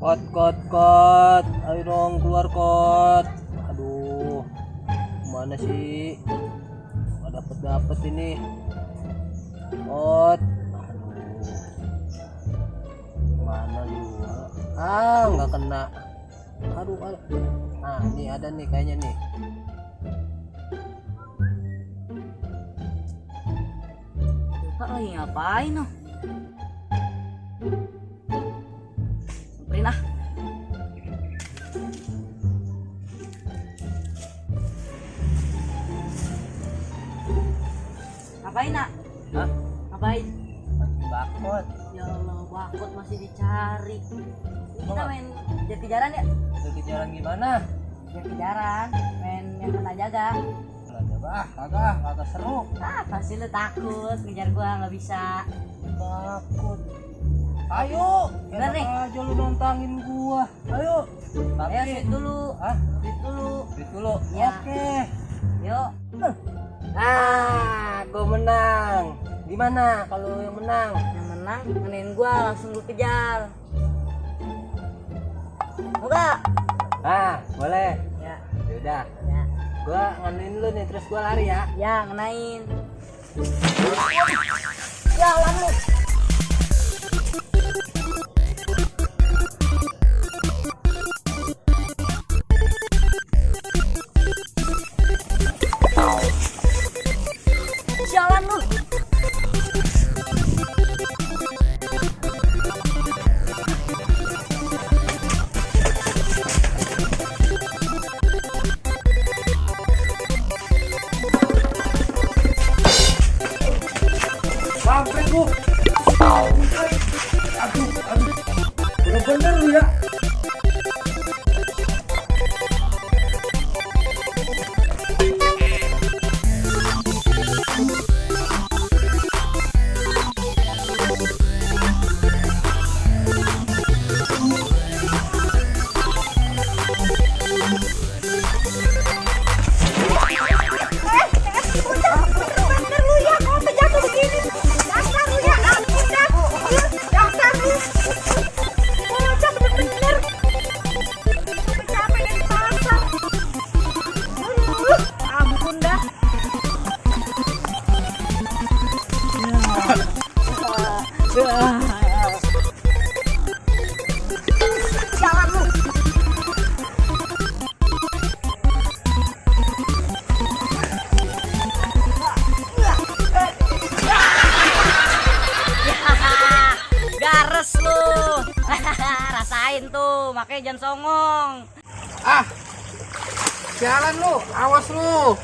Kot. Ayo dong keluar kot. Aduh. Mana sih? Nggak dapet ini. Kot. Aduh. Mana juga? Nggak kena. Aduh. Nih ada nih kayaknya nih. Pak lagi ngapain noh? Samperin ah. Ngapain nak? Hah? Ngapain? Bakot. Ya Allah, bakot masih dicari. Ini kita Apa? main kejar-kejaran ya? Kejaran gimana? Kejar-kejaran, main yang kena jaga. Kagak seru. Pasti lu takut ngejar gua nggak bisa. Takut. Ayo, Bener nih. aja lu nantangin gua. Ayo. Ayo sweet dulu. Hah? Sweet dulu. Duit dulu. Ya. Oke. Yuk. Gua menang. Gimana kalau yang menang? Yang menang ngenin gua langsung lu kejar. Mau gak? Boleh. Ya. Yaudah. Ya. Gua nganuin lu nih terus gua lari ya. Ya, ngenain. Jalan lu. Jalan lu. Sampai lu. Aduh. Bener lu ya. Jalan lu. Gares lu. Rasain tuh, makanya jangan songong. Jalan lu, awas lu.